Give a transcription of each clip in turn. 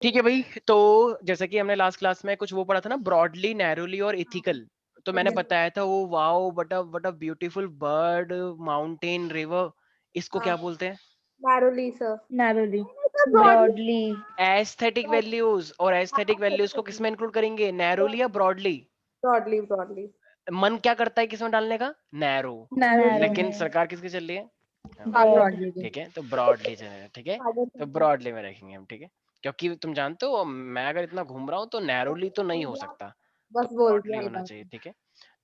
ठीक है भाई। तो जैसे कि हमने लास्ट क्लास में कुछ वो पढ़ा था ना, ब्रॉडली, नैरोली और इथिकल। तो मैंने बताया था वो wow what a beautiful bird, mountain, river, इसको क्या बोलते हैं? Narrowly sir. Narrowly, broadly. Broadly, aesthetic values. और एस्थेटिक वैल्यूज को किसमें इंक्लूड करेंगे, नैरोली या ब्रॉडली? Broadly broadly. मन क्या करता है किसमें डालने का, नैरो, नैरो लेकिन में, सरकार किसकी चल रही है? ब्रॉड। ब्रॉडली। ठीक है, तो ब्रॉडली चलेगा। ठीक है, तो ब्रॉडली में रखेंगे हम। ठीक है, क्योंकि तुम जानते हो मैं अगर इतना घूम रहा हूँ तो नैरोली तो नहीं हो सकता, तो बस बोल ब्रॉडली दिया होना हल्का चाहिए। सा। ठीक है,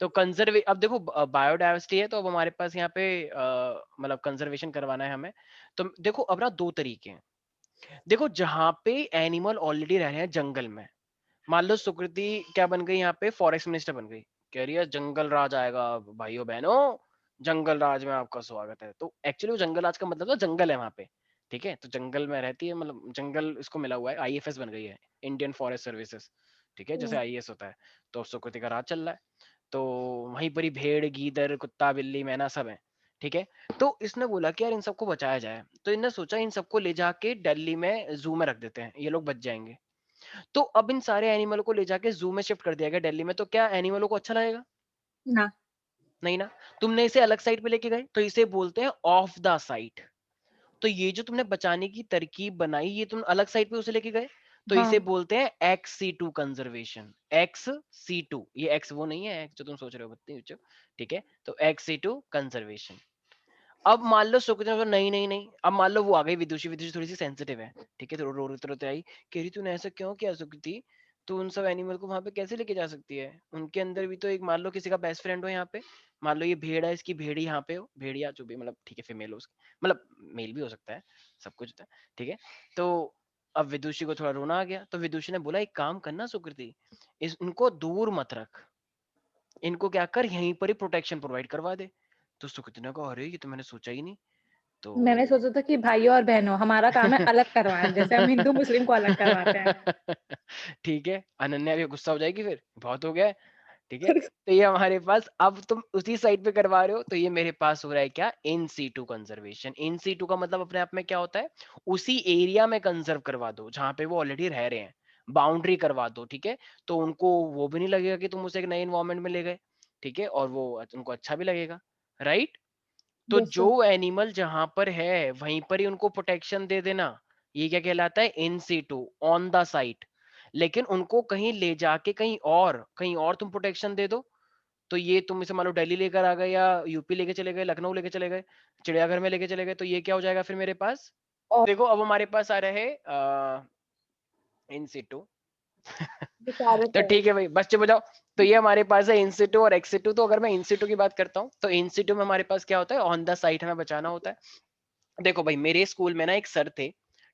तो कंजर्वे अब देखो बायोडाइवर्सिटी है, तो अब हमारे पास यहाँ पे मतलब कंजर्वेशन करवाना है हमें। तो देखो अब ना दो तरीके हैं। देखो जहाँ पे एनिमल ऑलरेडी रह रहे हैं जंगल में, मान लो सुकृति क्या बन गई यहाँ पे, फॉरेस्ट मिनिस्टर बन गई, कह रही है जंगल राज आएगा भाइयों बहनों, जंगल राज में आपका स्वागत है। तो एक्चुअली वो जंगल राज का मतलब तो जंगल है वहां पे। ठीक है, तो जंगल में रहती है, मतलब जंगल इसको मिला हुआ है, आईएफएस बन गई है, इंडियन फॉरेस्ट सर्विसेज। ठीक है, जैसे आईएएस होता है, तो सुकृति का राज चल रहा है। तो वहीं पर ही भेड़, गीदड़, कुत्ता, बिल्ली, मैना सब है। ठीक है, तो इसने बोला कि यार इन सबको बचाया जाए, तो इनने सोचा इन सबको ले जाके दिल्ली में जू में रख देते हैं, ये लोग बच जाएंगे। तो अब इन सारे एनिमल को ले जाके जू में शिफ्ट कर दिया गया दिल्ली में, तो क्या एनिमलों को अच्छा लगेगा? ना, नहीं ना। तुमने इसे अलग साइड पे लेके गए, तो इसे बोलते हैं ऑफ द साइट। तो ये जो तुमने बचाने की तरकीब बनाई, ये तुम अलग साइड पे उसे लेके गए, तो हाँ, इसे बोलते हैं XC2 कंजर्वेशन। XC2, ये एक्स वो नहीं है, एक्स जो तुम सोच रहे हो बत्ती बच्चों। ठीक है, तो XC2 कंजर्वेशन। अब मान लो सुकृति ने बोला, नहीं नहीं नहीं, अब मान लो वो आ गई विदुषी, विदुषी थोड़ी सी सेंसिटिव है। ठीक है, तो रो रोते रोते आई, कह रही तूने ऐसा क्यों किया सुकृति, तू उन सब एनिमल को वहां पे कैसे लेके जा सकती है, उनके अंदर भी तो एक, मान लो किसी का बेस्ट फ्रेंड हो यहाँ पे, मान लो ये भेड़ है, इसकी भेड़ी यहाँ पे हो, भेड़िया जो भी, मतलब ठीक है फीमेल हो उसकी, मतलब मेल भी हो सकता है, सब कुछ होता है। ठीक है, तो अब विदुषी को थोड़ा रोना आ गया, तो विदुषी ने बोला एक काम करना सुकृति, इनको दूर मत रख, इनको क्या कर यहीं पर ही प्रोटेक्शन प्रोवाइड करवा दे। तो सुकृति ने कहा अरे ये तो मैंने सोचा ही नहीं। तो मैंने सोचा था कि भाइयों और बहनों हमारा काम है अलग करवाना, जैसे हम हिंदू मुस्लिम को अलग करवाते हैं। ठीक है, अनन्या भी गुस्सा हो जाएगी, फिर बहुत हो गया है। ठीक है, तो ये हमारे पास, अब तुम उसी साइड पे करवा रहे हो, तो ये मेरे पास हो रहा है क्या, in situ conservation. In situ का मतलब अपने आप में क्या होता है, उसी एरिया में कंजर्व करवा दो जहां पे वो ऑलरेडी रह रहे हैं, बाउंड्री करवा दो। ठीक है, तो उनको वो भी नहीं लगेगा कि तुम उसे एक नए इन्वायरमेंट में ले गए। ठीक है, और वो उनको अच्छा भी लगेगा, राइट? तो यस जो सर। एनिमल जहां पर है वहीं पर ही उनको प्रोटेक्शन दे देना, ये क्या कहलाता है, in situ, on the site. लेकिन उनको कहीं ले जाके कहीं और तुम प्रोटेक्शन दे दो, तो ये तुम इसे मान लो दिल्ली लेकर आ गए, या यूपी लेके चले गए, लखनऊ लेके चले गए, चिड़ियाघर में लेके चले गए, तो ये क्या हो जाएगा फिर मेरे पास? और देखो अब हमारे पास आ रहे इन सीटू। बेचारे तो सर। ठीक है भाई, बस चुप हो जाओ। तो ये हमारे पास है इंसिटू और एक्सिटू। तो अगर मैं इंसिटू की बात करता हूँ, तो इंसिटू में हमारे पास क्या होता है, ऑन द साइट हमें बचाना होता है। देखो भाई, मेरे स्कूल में ना एक सर थे,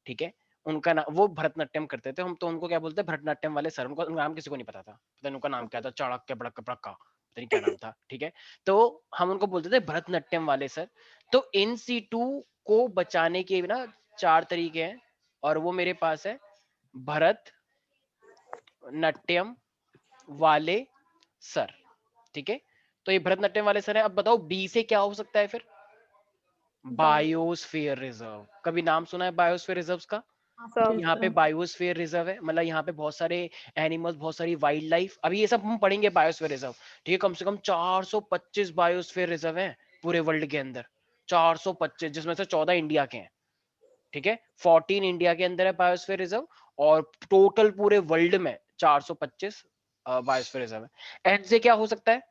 ठीक है, उनका नाम, वो भरतनाट्यम करते थे, हम तो उनको क्या बोलते हैं, भरतनाट्यम वाले सर। उनका नाम किसी को नहीं पता था, पता नहीं उनका नाम क्या था, चाणक्य बड़क पड़का, पता नहीं क्या नाम था। ठीक है, तो हम उनको बोलते थे भरतनाट्यम वाले सर। तो इन सीटू को बचाने के ना 4 तरीके हैं, और वो मेरे पास है, भरत नाट्यम वाले सर। ठीक है, तो ये भरतनाट्यम वाले सर है। अब बताओ बी से क्या हो सकता है फिर? Biosphere reserve. कभी नाम सुना है बायोस्फीयर रिजर्व का? तो सर। यस यहाँ पे सर। बायोस्फीयर रिजर्व है, मतलब यहाँ पे बहुत सारे एनिमल्स, बहुत सारी वाइल्ड लाइफ, अभी ये सब हम पढ़ेंगे बायोस्फीयर रिजर्व। ठीक है, कम से कम 425 बायोस्फीयर रिजर्व है पूरे वर्ल्ड के अंदर, 425, जिसमें से 14 इंडिया के हैं। ठीक है, 14 इंडिया के अंदर है बायोस्फीयर रिजर्व, और टोटल पूरे वर्ल्ड में 425 बायोस्फीयर रिजर्व है। एन से क्या हो सकता है?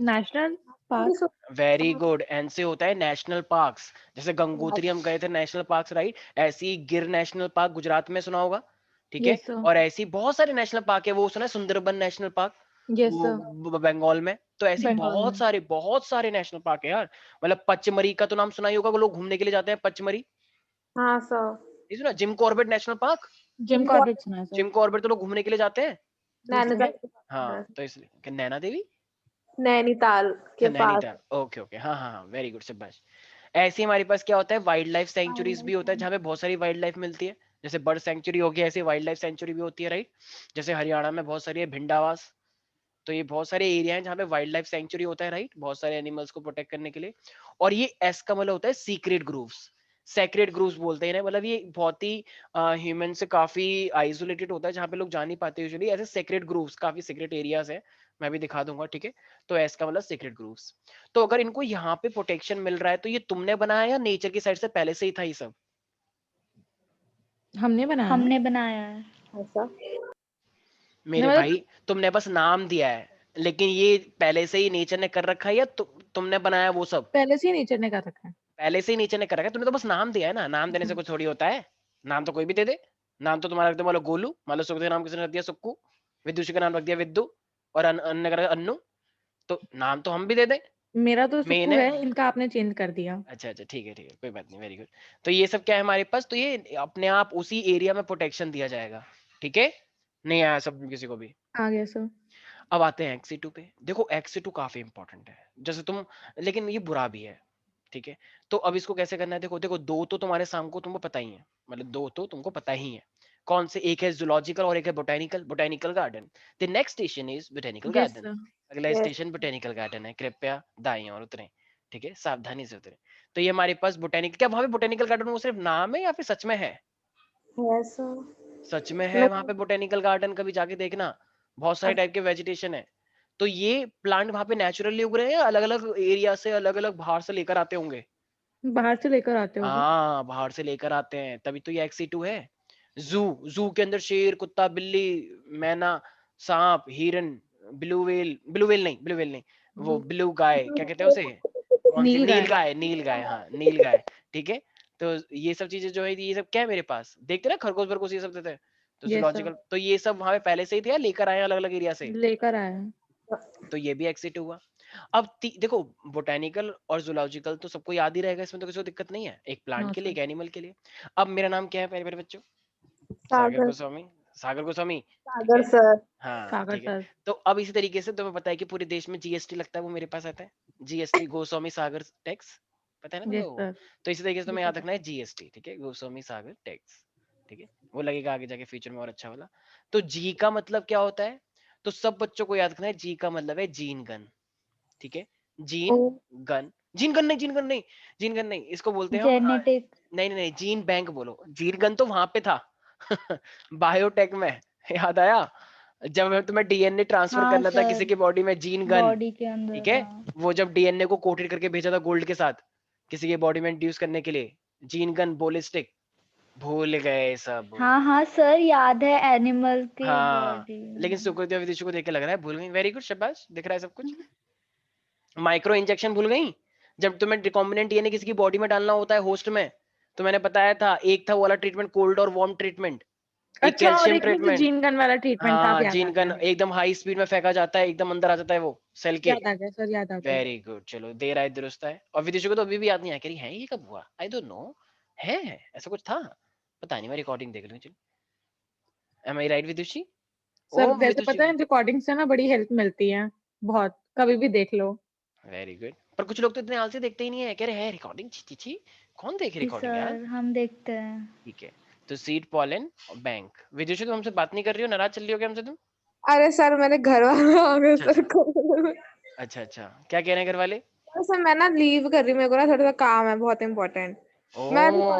National park. Very good, N से होता है नेशनल पार्क्स। जैसे गंगोत्री हम गए थे नेशनल पार्क्स, राइट? ऐसे ही गिर नेशनल पार्क गुजरात में सुना होगा। ठीक है, यस सर। और ऐसी बहुत सारे नेशनल पार्क है, वो सुना है सुंदरबन नेशनल पार्क, यस वो सर। बंगाल में। तो ऐसी बंगाल में। बहुत सारे नेशनल पार्क है यार। मतलब पचमरी का तो नाम सुना ही होगा, वो लोग घूमने के लिए जाते हैं पचमरी। हाँ सर। ये सुना Jim Corbett national park? Gym इनको कॉर्बेट सुना है सर। जिम कॉर्बेट तो लोग घूमने के लिए जाते हैं। Yes sir. नैनीताल के पास है। हाँ, तो इसलिए नैना देवी, नैनीताल अच्छा के पास। नैनीताल, ओके ओके, हाँ हाँ हाँ, वेरी गुड शाबाश। ऐसे ही हमारे पास क्या होता है, वाइल्ड लाइफ सेंचुरीज भी होता है, जहाँ पे बहुत सारी वाइल्ड लाइफ मिलती है। जैसे बर्ड सेंचुरी हो गया, ऐसे वाइल्ड लाइफ सेंचुरी भी होती है, राइट? जैसे हरियाणा में बहुत सारी है, भिंडावास। तो ये बहुत सारे एरिया हैं जहाँ पे वाइल्ड लाइफ सेंचुरी होता है, राइट? बहुत सारे एनिमल्स को प्रोटेक्ट करने के लिए। और ये एस का मतलब होता है सीक्रेट ग्रूव्स। सेक्रेट ग्रूव्स बोलते हैं इन्हें, मतलब ये बहुत ही ह्यूमन से काफी आइसोलेटेड होता है, जहाँ पे लोग जा नहीं पाते यूजुअली, ऐसे सेक्रेट ग्रूव्स, काफी सीक्रेट एरियाज है, मैं भी दिखा दूंगा, ठीक है। तो ऐसा मतलब सीक्रेट ग्रूव्स। तो अगर इनको यहाँ पे प्रोटेक्शन मिल रहा है तो ये तुमने बनाया या नेचर की साइड से पहले से ही था ये सब? हमने बनाया है। हमने बनाया है। ऐसा मेरे मतलब भाई तुमने बस नाम दिया है, लेकिन ये पहले से ही नेचर ने कर रखा है या तुमने बनाया वो सब? पहले से ही नेचर ने कर रखा है। पहले से ही नेचर ने कर रखा है, तुमने तो बस नाम दिया है ना, नाम देने से कुछ थोड़ी होता है। नाम तो कोई भी दे दे। नाम तो तुम्हारा रख दो, मान लो गोलू, मान लो सुखदेव नाम किसी ने रख दिया सुक्कू, विदुषी का नाम रख दिया विद्दू, और अन्य का रखा अन्नू, तो नाम तो हम भी दे दें। मेरा तो मेन सुक्कू है। है, इनका आपने चेंज कर दिया। अच्छा अच्छा, ठीक है कोई बात नहीं, वेरी गुड। तो ये सब क्या है हमारे पास, तो ये अपने आप उसी एरिया में प्रोटेक्शन दिया जाएगा, ठीक है। नहीं आया सब किसी को भी? आ गया सर। अब आते हैं एक्सी टू पे। देखो एक्सी टू काफी इंपॉर्टेंट है, जैसे तुम, लेकिन ये बुरा भी है, ठीक है। तो अब इसको कैसे करना है, देखो देखो, दो तो तुम्हारे शाम को तुमको पता ही है, मतलब दो तो तुमको पता ही है कौन से, एक है जूलॉजिकल और एक है botanical, botanical garden. The next station is botanical yes garden. Sir. अगला यस स्टेशन बोटेनिकल गार्डन है, कृपया दाएं और उतरें, ठीक है, सावधानी से उतरें। तो ये हमारे पास बोटेनिकल, क्या वहां पे बोटेनिकल गार्डन वो सिर्फ नाम है या फिर सच में है? ऐसा सच में है वहां पे बोटेनिकल गार्डन, कभी जाके देखना, बहुत सारे टाइप के वेजिटेशन है। तो ये प्लांट वहां पे नेचुरली उग रहे हैं या अलग अलग एरिया से, अलग अलग बाहर से लेकर आते होंगे? बाहर से लेकर आते होगे। हाँ बाहर से लेकर आते हैं, तभी तो ये एक्सी2 है। जू, जू के अंदर शेर, कुत्ता, बिल्ली, मैना, सांप, हिरन, ब्लू व्हेल, ब्लू व्हेल नहीं, ब्लू व्हेल नहीं, वो ब्लू गाय, क्या कहते हैं उसे, कौन सी, नील नील गाय। गाय, नील गाय, हाँ नील गाय, ठीक है। तो ये सब चीजें जो है, ये सब क्या है मेरे पास, देखते ना खरगोश वरगोश ये सब देते हैं। तो यस सर। जूलॉजिकल, तो ये सब वहां पे पहले से ही थे या लेकर आए अलग अलग एरिया से? लेकर आया है। तो ये भी एक्सिट हुआ। अब देखो, बोटेनिकल और जूलॉजिकल तो सबको याद ही रहेगा, इसमें तो किसी को दिक्कत नहीं है, एक प्लांट नो के लिए, सर। एक एनिमल के लिए। अब मेरा नाम क्या है मेरे मेरे बच्चों? सागर सागर गोस्वामी, सागर गोस्वामी, ठीक सागर है। सर हाँ सागर ठीक है। सर। तो अब इसी तरीके से तुम्हें पता है कि पूरे देश में जीएसटी लगता है, वो मेरे पास आता है, जीएसटी गोस्वामी सागर टैक्स, पता है ना तुम यस लोगों को? सर। तो इसी तरीके से ये तुम्हें याद पता रखना है जीएसटी, ठीक है, गोस्वामी सागर टैक्स, ठीक है। वो लगेगा आगे जाके फ्यूचर में और अच्छा वाला। तो जी का मतलब क्या होता है, तो सब बच्चों को याद रखना है, जी का मतलब है जीन गन, ठीक है। ओ जीन गन, जीन गन नहीं, जीन गन नहीं, जीन गन नहीं, इसको बोलते हैं हम जेनेटिक। नहीं नहीं नहीं, जीन बैंक बोलो, जीन गन तो वहां पे था बायोटेक में, याद आया, जब तुम्हें डीएनए ट्रांसफर हाँ करना था किसी सर, की बॉडी में, जीन गन, बॉडी के ठीक अंदर, है। हाँ। वो जब डीएनए को कोटेड करके भेजा था गोल्ड के साथ किसी की बॉडी में इंड्यूस करने के लिए, जीन गन, बोलिस्टिक, भूल गए सब। हाँ हाँ सर, याद है, एनिमल की हाँ, बॉडी। लेकिन सुकृति और विदिशा को देख के लग रहा है भूल गई, वेरी गुड, शाबाश, दिख रहा है सब कुछ। माइक्रो इंजेक्शन भूल गई, जब तुम्हें रिकॉम्बिनेंट डीएनए किसी की बॉडी में डालना होता है होस्ट में, तो मैंने बताया था, एक था वो वाला ट्रीटमेंट, कोल्ड और वार्म ट्रीटमेंट, एक अच्छा, और कैल्शियम एक में जो ट्रीटमेंट। जीन गन वाला ट्रीटमेंट था, अब हाँ याद आ जीन गन गया। एकदम हाई स्पीड में फेंका जाता है, एकदम अंदर आ जाता है वो सेल के। याद आ गया सर, याद आ गया। वेरी गुड, चलो देर आए दुरुस्त है। और विदिशा को तो अभी भी याद नहीं आया, कह रही है ये कब हुआ, आई डोंट नो, है ऐसा कुछ था, पता नहीं, मैं रिकॉर्डिंग देख लूं, चलो। एम आई राइट विदुषी? सर ओ वैसे विदुषी, पता है, रिकॉर्डिंग से ना बड़ी हेल्प मिलती है, बहुत, कभी भी देख लो। Very good. पर कुछ लोग तो इतने आलसी देखते ही नहीं है, कह रहे हैं रिकॉर्डिंग, छी छी छी, कौन देखे जी रिकॉर्डिंग यार। सर, हम देखते हैं। ठीक है। तो सीड, पॉलन और बैंक। विदुषी तुम हमसे बात नहीं कर रही हो, नाराज चल रही हो क्या हमसे तुम? अरे सर मेरे घर वाले आ गए अच्छा सर अच्छा को अच्छा अच्छा, क्या कह रहे हैं घर वाले? सर मैं ना लीव कर रही हूँ, मेरे को ना थोड़ा सा काम है बहुत इंपॉर्टेंट। मैं ओ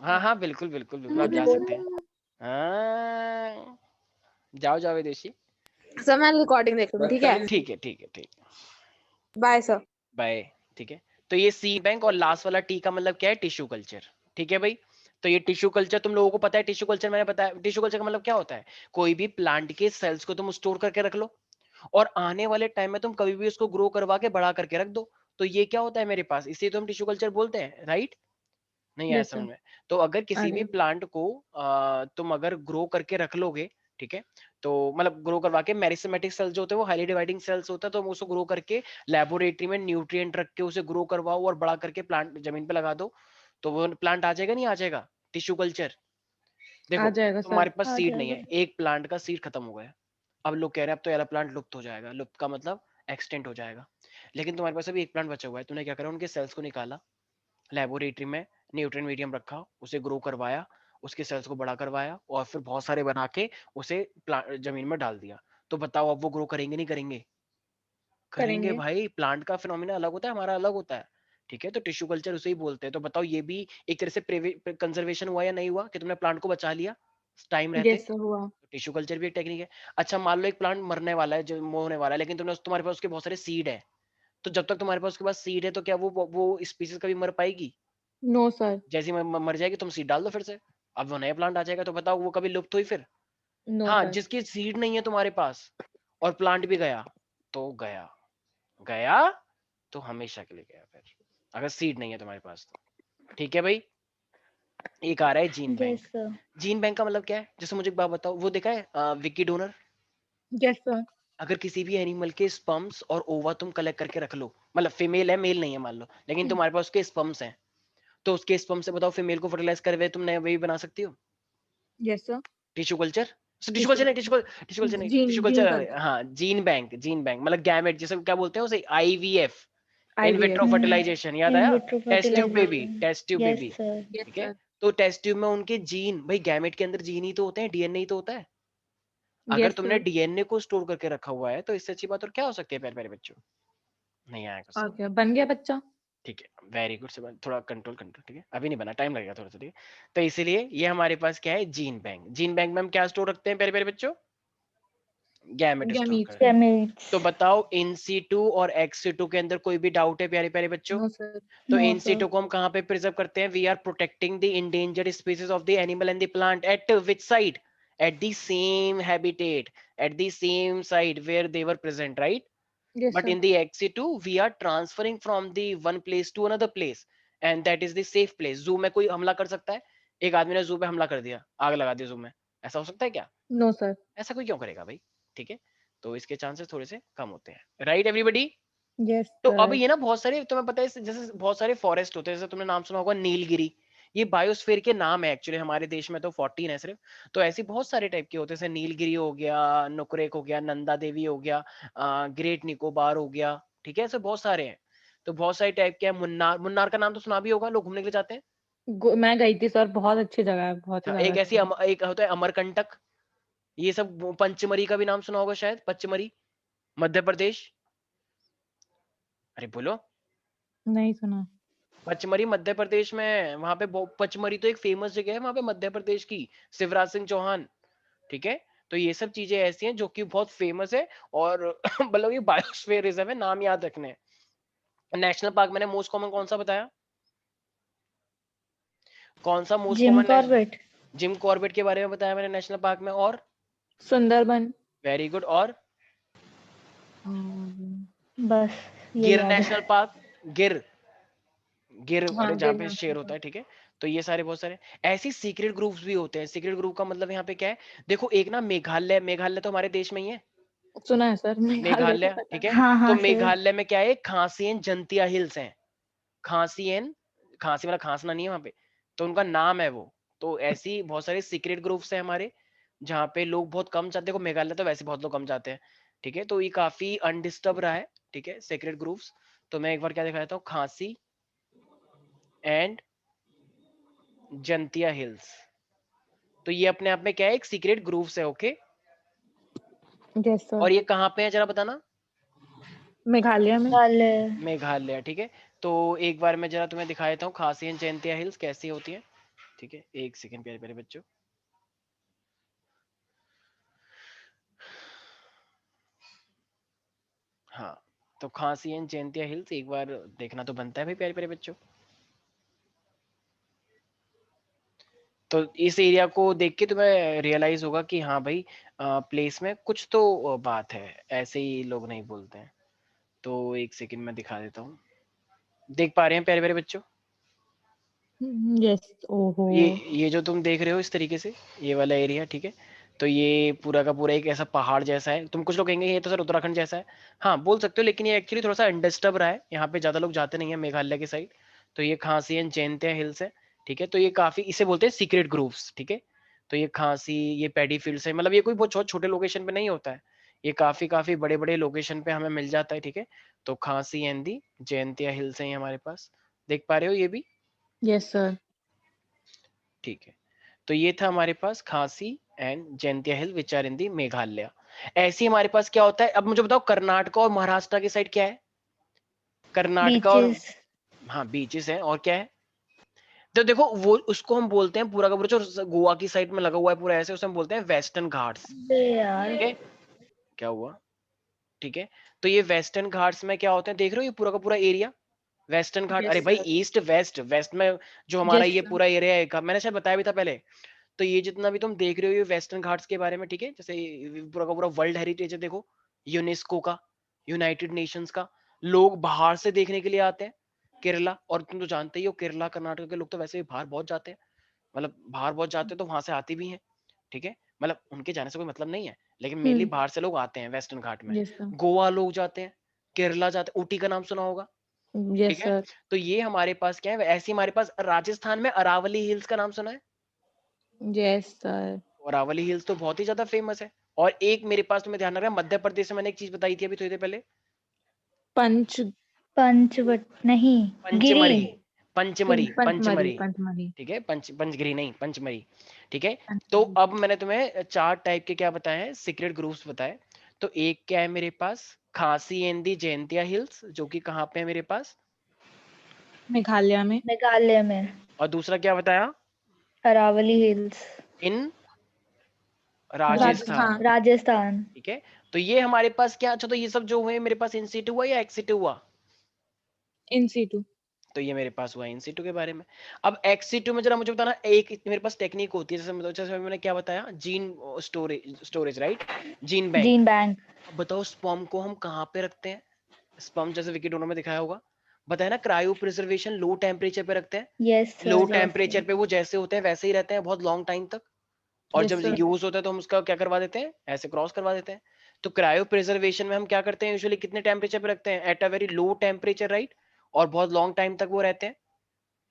हाँ हाँ, बिल्कुल बिल्कुल बिल्कुल, आप जा सकते हैं। हाँ, जाओ जाओ विदेशी। सर मैं रिकॉर्डिंग देख लूँ, ठीक है, ठीक है ठीक है ठीक है, बाय सर। बाय, ठीक है। तो ये सी बैंक और लास्ट वाला टी का मतलब क्या है, टिश्यू कल्चर, ठीक है भाई। तो ये टिश्यू कल्चर तुम लोगों को पता है, टिश्यू कल्चर मैंने बताया, टिश्यू कल्चर का मतलब क्या होता है, कोई भी प्लांट के सेल्स को तुम स्टोर करके रख लो, और आने वाले टाइम में तुम कभी भी उसको ग्रो करवा के बड़ा करके रख दो। तो ये क्या होता है मेरे पास, इसे तो हम टिश्यू कल्चर बोलते हैं, राइट? नहीं आया यस समझ सर। में? तो अगर आ किसी भी गया। प्लांट को तुम अगर ग्रो करके रख लोगे, ठीक है, तो मतलब ग्रो करवा के, मेरिस्टेमेटिक सेल्स जो होते हैं वो हाईली डिवाइडिंग सेल्स होता है, तो हम उसको ग्रो करके लेबोरेटरी में न्यूट्रिएंट रख के उसे ग्रो करवाओ और बड़ा करके प्लांट जमीन पे लगा दो, तो वो प्लांट आ जाएगा, नहीं आ जाएगा टिश्यू कल्चर? आ देखो, जाएगा सर। तुम्हारे पास आ सीड नहीं जाएगा। है, एक प्लांट का सीड खत्म हो गया, अब लोग कह रहे हैं अब तो यार प्लांट लुप्त हो जाएगा, लुप्त का मतलब एक्सटेंट हो जाएगा, लेकिन तुम्हारे पास अभी एक प्लांट बचा हुआ है, तूने क्या करा, उनके सेल्स को निकाला, लेबोरेटरी में न्यूट्रिएंट मीडियम रखा, उसे ग्रो करवाया, उसके सेल्स को बड़ा करवाया, और फिर बहुत सारे बना के उसे जमीन में डाल दिया। तो बताओ अब वो ग्रो करेंगे नहीं करेंगे? करेंगे करेंगे। भाई, प्लांट का फिनोमिना अलग होता है, हमारा अलग होता है, ठीक है, तो टिश्यू कल्चर उसे ही बोलते हैं। तो बताओ ये भी एक तरह से कंजर्वेशन हुआ या नहीं हुआ कि तुमने प्लांट को बचा लिया टाइम रहते? यस सर हुआ। टिश्यू कल्चर भी एक टेक्निक है। अच्छा मान लो एक प्लांट मरने वाला है, जो होने वाला है, लेकिन तुम्हारे पास उसके बहुत सारे सीड है, तो जब तक तुम्हारे पास उसके पास सीड है तो क्या वो स्पीसीज कभी मर पाएगी? No sir. जैसे ही मर जाएगी तुम सीड डाल दो फिर से, अब वो नया प्लांट आ जाएगा, तो बताओ वो कभी लुप्त हुई फिर? नो हाँ, सर। जिसकी सीड नहीं है तुम्हारे पास और प्लांट भी गया, तो गया गया तो हमेशा के लिए गया फिर, अगर सीड नहीं है तुम्हारे पास तो। ठीक है भाई, एक आ रहा है gene bank. Yes sir. Gene bank का मतलब क्या है? जैसे मुझे एक बात बताओ, वो देखा है विकी डोनर? Yes sir. अगर किसी भी एनिमल के स्पर्म्स और ओवा तुम कलेक्ट करके रख लो, मतलब फीमेल है मेल नहीं है मान लो, लेकिन तुम्हारे पास उसके स्पर्म्स हैं, तो उसके स्पर्म से बताओ फीमेल को फर्टिलाइज करके तुम नया बेबी बना सकती हो? Yes sir. Tissue culture, tissue tissue culture नहीं, टिश्यू कल्चर नहीं, टिश्यू जीन कल्चर, कल्चर। हाँ जीन बैंक, जीन बैंक मतलब गैमेट, जैसे क्या बोलते हैं उसे, IVF, in vitro IVF. Fertilization, याद इन आया? Vitro test tube baby, fertilization. Test tube yes baby, sir. Yes ठीक है। सर। तो टेस्ट ट्यूब में उनके जीन, भाई गैमेट के अंदर जीन ही तो होते हैं, डीएनए ही तो होता है। अगर यस तुमने सर। डीएनए को स्टोर करके रखा हुआ है तो इससे अच्छी बात और क्या हो सकती है प्यारे प्यारे बच्चों? नहीं आया कुछ और समझ? क्या बन गया बच्चा? ठीक है, वेरी गुड, से थोड़ा कंट्रोल कंट्रोल, ठीक है, अभी नहीं बना, टाइम लगेगा थोड़ा सा, ठीक है। तो इसीलिए ये हमारे पास क्या है, जीन बैंक। जीन बैंक में हम क्या स्टोर रखते हैं प्यारे प्यारे बच्चों? Gamete store gametes. करते हैं। गैमेट्स। तो बताओ इन सीटू और एक्स सीटू के अंदर कोई भी डाउट है प्यारे प्यारे बच्चों? No sir. तो नो इन सर। सीटू को हम कहाँ पे प्रिजर्व करते हैं? We are protecting the endangered species of the animal and the plant at which side? At the same habitat, at the same side where they were present, right? Yes But sir. in the XC2 we are transferring from the one place to another place and that is the safe place. Zoo में कोई हमला कर सकता है? एक आदमी ने जू पे हमला कर दिया, आग लगा दी जू में, ऐसा हो सकता है क्या? No sir. ऐसा कोई क्यों करेगा भाई? ठीक है, तो इसके चांसेस थोड़े से कम होते हैं, राइट एवरीबॉडी? यस तो अब सर। ये ना बहुत सारे तुम्हें पता है, जैसे बहुत सारे फॉरेस्ट होते हैं, जैसे तुमने नाम सुना होगा नीलगिरी, ये बायोस्फीयर के नाम है एक्चुअली, हमारे देश में तो 14 है सिर्फ। तो ऐसे बहुत सारे टाइप के होते हैं, जैसे नीलगिरी हो गया, नुकरेक हो गया, नंदा देवी हो गया, ग्रेट निकोबार हो गया, ठीक है, ऐसे बहुत सारे हैं। तो बहुत सारे टाइप के हैं। मुन्नार, मुन्नार का नाम तो सुना भी होगा, लोग घूमने के लिए जाते हैं। मैं गई थी सर, बहुत अच्छी जगह है, बहुत ही अच्छा, ज्यादा एक अच्छी ऐसी है। एक होता है अमरकंटक, ये सब। पंचमरी का भी नाम सुना होगा शायद, पचमरी, मध्य प्रदेश। अरे बोलो। नहीं सुना। पचमरी मध्य प्रदेश में, वहां पे पचमरी तो एक फेमस जगह है वहां पे मध्य प्रदेश की, शिवराज सिंह चौहान, ठीक है। तो ये सब चीजें ऐसी हैं जो कि बहुत फेमस है, और मतलब ये बायोस्फीयर रिजर्व है, नाम याद रखने हैं। नेशनल पार्क मैंने मोस्ट कॉमन कौन सा बताया? कौन सा most gym common? Corbett. Jim Corbett के बारे में बताया मैंने नेशनल पार्क में। और सुंदरबन। Very good. और बस ये गिर याद है। नेशनल पार्क, गिर, गिर, अरे हाँ जहाँ गिर पे नेशनल शेर होता है, पार्क। ठीक है। तो ये सारे बहुत सारे ऐसे सीक्रेट ग्रुप्स भी होते हैं। सीक्रेट ग्रुप का मतलब यहाँ पे क्या है, देखो एक ना मेघालय, मेघालय तो हमारे देश में ही है, सुना है सर, मेघालय तो मेघालय, पता ठीक है। है। हाँ तो हाँ सर। मेघालय में क्या है, खासी एंड जंतिया हिल्स हैं। खासी एंड, खांसी वाला खांसना नहीं है वहां पे, तो उनका नाम है वो। तो ऐसी बहुत सारे सीक्रेट ग्रुप्स हैं हमारे, जहाँ पे लोग बहुत कम जाते हैं। देखो मेघालय तो वैसे बहुत लोग कम जाते हैं, ठीक है। तो ये काफी अनडिस्टर्ब रहा है, ठीक है, सीक्रेट ग्रुप्स। तो मैं एक बार क्या दिखा देता हूँ, खांसी एंड जंतिया हिल्स। तो ये अपने आप में क्या है, एक सीक्रेट ग्रुप्स है, ओके। Yes sir. और ये कहाँ पे है जरा बताना? मेघालय में। मेघालय। मेघालय, ठीक है। तो एक बार मैं जरा तुम्हें दिखा देता हूँ खासी एंड जयंतिया हिल्स कैसी होती है, ठीक है। एक सेकंड प्यारे प्यारे बच्चों। हाँ, तो खासी एंड जयंतिया हिल्स एक बार देखना तो बनता है भाई प्यारे प्यारे बच्चों। तो इस एरिया को देख के तुम्हें रियलाइज होगा कि हाँ भाई, प्लेस में कुछ तो बात है, ऐसे ही लोग नहीं बोलते हैं। तो एक सेकंड में दिखा देता हूँ, देख पा रहे हैं प्यारे प्यारे बच्चों? यस। ओहो। ये जो तुम देख रहे हो इस तरीके से, ये वाला एरिया, ठीक है। तो ये पूरा का पूरा एक ऐसा पहाड़ जैसा है। तुम कुछ लोग कहेंगे ये तो सर उत्तराखंड जैसा है, हाँ बोल सकते हो, लेकिन ये एक्चुअली थोड़ा सा अनडिस्टर्ब रहा है, यहाँ पे ज्यादा लोग जाते नहीं है मेघालय के साइड। तो ये खासी एंड जयंतिया हिल्स है, ठीक है। तो ये काफी, इसे बोलते हैं सीक्रेट ग्रुप्स, ठीक है। तो ये खासी, ये पैडी फील्ड्स है, मतलब ये कोई बहुत छोटे लोकेशन पे नहीं होता है, ये काफी काफी बड़े बड़े लोकेशन पे हमें मिल जाता है, ठीक है। तो खासी एंड दी जयंतिया हिल्स है हमारे पास, देख पा रहे हो ये भी? Yes sir. ठीक है। तो ये था हमारे पास Khasi and Jaintia hill which are in the Meghalaya. ऐसे ही हमारे पास क्या होता है, अब मुझे बताओ कर्नाटक और महाराष्ट्र की साइड क्या है? कर्नाटक और बीचेस। हाँ बीचेस हैं, और क्या है? तो देखो वो उसको हम बोलते हैं पूरा का पूरा जो गोवा की साइड में लगा हुआ है पूरा ऐसे, उसे हम बोलते हैं वेस्टर्न घाट्स। अबे यार ठीक है, क्या हुआ? ठीक है, तो ये वेस्टर्न घाट्स में क्या होते हैं, देख रहे हो ये पूरा का पूरा एरिया वेस्टर्न घाट। अरे यस भाई सर, ईस्ट वेस्ट, वेस्ट में जो हमारा यस ये सर, पूरा एरिया है, मैंने शायद बताया भी था पहले। तो ये जितना भी तुम देख रहे हो ये वेस्टर्न घाट्स के बारे में, ठीक है, जैसे ये पूरा का पूरा वर्ल्ड हेरिटेज है, देखो यूनेस्को का, यूनाइटेड नेशंस का। लोग बाहर से देखने के लिए आते हैं केरला, और तुम तो जानते ही हो केरला कर्नाटक के लोग तो वैसे भी बाहर बहुत जाते हैं, मतलब बाहर बहुत जाते हैं तो वहां से आते भी हैं। ठीक है, मतलब उनके जाने से कोई मतलब नहीं है, लेकिन मेनली बाहर से लोग आते हैं वेस्टर्न घाट में। यस सर, गोवा लोग जाते हैं, केरला जाते हैं, ऊटी का नाम सुना होगा। ठीक यस है, सर, तो ये हमारे पास क्या है, ऐसे ही हमारे पास राजस्थान में अरावली हिल्स का नाम सुना है। यस सर, अरावली हिल्स तो बहुत ही ज्यादा फेमस है। और एक मेरे पास, तुम्हें ध्यान रखना, मध्य प्रदेश में मैंने एक चीज बताई थी अभी थोड़ी देर पहले, पंच पंचवट नहीं, गिरी। पंचमरी। पंचमरी, पंचमरी, पंचमरी। पंचमरी, ठीक है, पंचगिरी नहीं, पंचमरी। ठीक है, तो पंचमरी। अब मैंने तुम्हें 4 टाइप के क्या बताए हैं, सीक्रेट ग्रुप्स बताए। तो एक क्या है मेरे पास, खासी एंदी जयंतिया हिल्स, जो कि कहाँ पे है मेरे पास, मेघालय में, मेघालय में। और दूसरा क्या बताया, अरावली हिल्स, इन राजस्थान। राजस्थान। राजस्थान। ठीक है, तो ये हमारे पास क्या, अच्छा तो ये सब जो हुए मेरे पास इन सीटू हुआ या एक्स सीटू हुआ? In situ. तो ये मेरे पास हुआ इन सीटू के बारे में। अब एक्स सीटू में जरा मुझे बताना, एक मेरे पास टेक्निक होती है, जैसे मैंने क्या बताया, gene storage right, gene bank. Gene bank. अब बताओ स्पर्म को हम कहाँ पे रखते हैं, स्पर्म जैसे विकिडोनो में दिखाया होगा, बताया ना, क्रायो प्रिजर्वेशन, लो टेम्परेचर पे रखते हैं। यस लो सर, यस टेम्परेचर सर। पे वो जैसे होते हैं वैसे ही रहते हैं बहुत लॉन्ग टाइम तक, और यस जब सर, यूज होता है तो हम उसका क्या करवा देते हैं, ऐसे क्रॉस करवा देते हैं। तो क्रायो प्रिजर्वेशन में हम क्या करते हैं, यूजुअली कितने टेम्परेचर पे रखते हैं, at a very low temperature right, और बहुत लॉन्ग टाइम तक वो रहते हैं।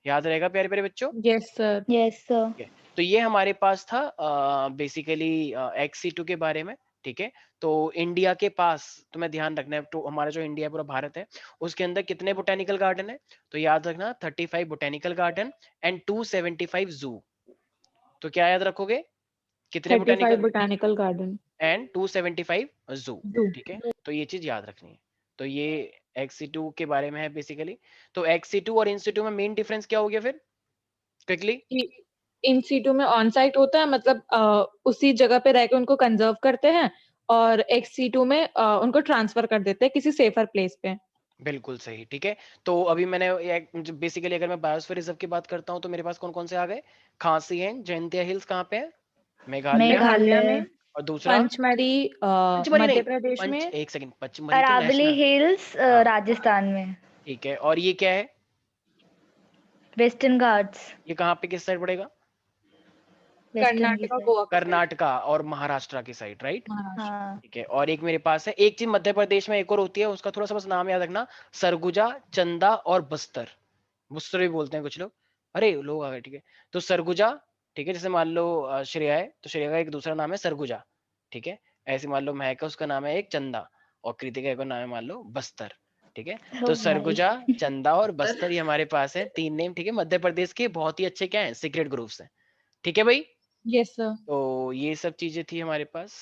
याद रहेगा प्यारे प्यारे बच्चों। Yes sir, yes sir. ठीक है, तो ये हमारे पास था बेसिकली एक्सी टू के बारे में। ठीक है, तो इंडिया के पास तुम्हें ध्यान रखना है, तो हमारा जो इंडिया पूरा भारत है उसके अंदर कितने बोटेनिकल गार्डन है, तो याद रखना 35 बोटेनिकल गार्डन एंड 275 जू। तो क्या याद रखोगे, कितने 35 बोटेनिकल बोटानिकल गार्डन, एंड 275 जू। जू। ठीक है, तो ये चीज याद रखनी है। तो ये एक्सी2 के बारे में है बेसिकली। तो एक्सी2 और इंसी2 में मेन डिफरेंस क्या हो गया फिर, क्विकली? इन सीटू में ऑन साइट होता है, मतलब उसी जगह पे रह के उनको कंजर्व करते हैं, और एक्स सीटू में उनको ट्रांसफर कर देते हैं किसी सेफर प्लेस पे। बिल्कुल सही। ठीक है, तो अभी मैंने बेसिकली अगर मैं बायोस्फीयर रिजर्व की बात करता हूँ तो मेरे पास कौन कौन से आ गए, खासी है, जयंतिया हिल्स कहाँ पे है, मेघालय, मेघालय मेघालय। में, और दूसरा पंचमढ़ी पंचमरी नहीं, मध्य प्रदेश पंच में, एक सेकंड, पंचमरी तो अरावली नेशनल। हिल्स हाँ राजस्थान में। ठीक है, और ये क्या है, वेस्टर्न घाट्स। ये कहाँ पे किस साइड पड़ेगा, वेस्टर्न की कर्नाटका, साइड। गोवा का साइड, कर्नाटका और महाराष्ट्र की साइड राइट। महाराष्ट्र। हाँ। ठीक है, और एक मेरे पास है, एक चीज मध्य प्रदेश में एक और होती है, उसका थोड़ा सा बस नाम याद रखना, सरगुजा, चंदा और बस्तर, बस्तर भी बोलते हैं कुछ लोग, अरे लोग आ गए। ठीक है, तो सरगुजा, ठीक है, जैसे मान लो श्रेया है तो श्रेया का एक दूसरा नाम है सरगुजा। ठीक है, ऐसे मान लो महक है उसका नाम है एक चंदा, और कृतिका का नाम है मान लो बस्तर। ठीक है, ओ तो भाई। सरगुजा, चंदा और बस्तर ये हमारे पास है 3 नेम। ठीक है, मध्य प्रदेश के बहुत ही अच्छे क्या है, सीक्रेट ग्रुप्स हैं। ठीक है भाई, यस सर। तो ये सब चीजें थी हमारे पास।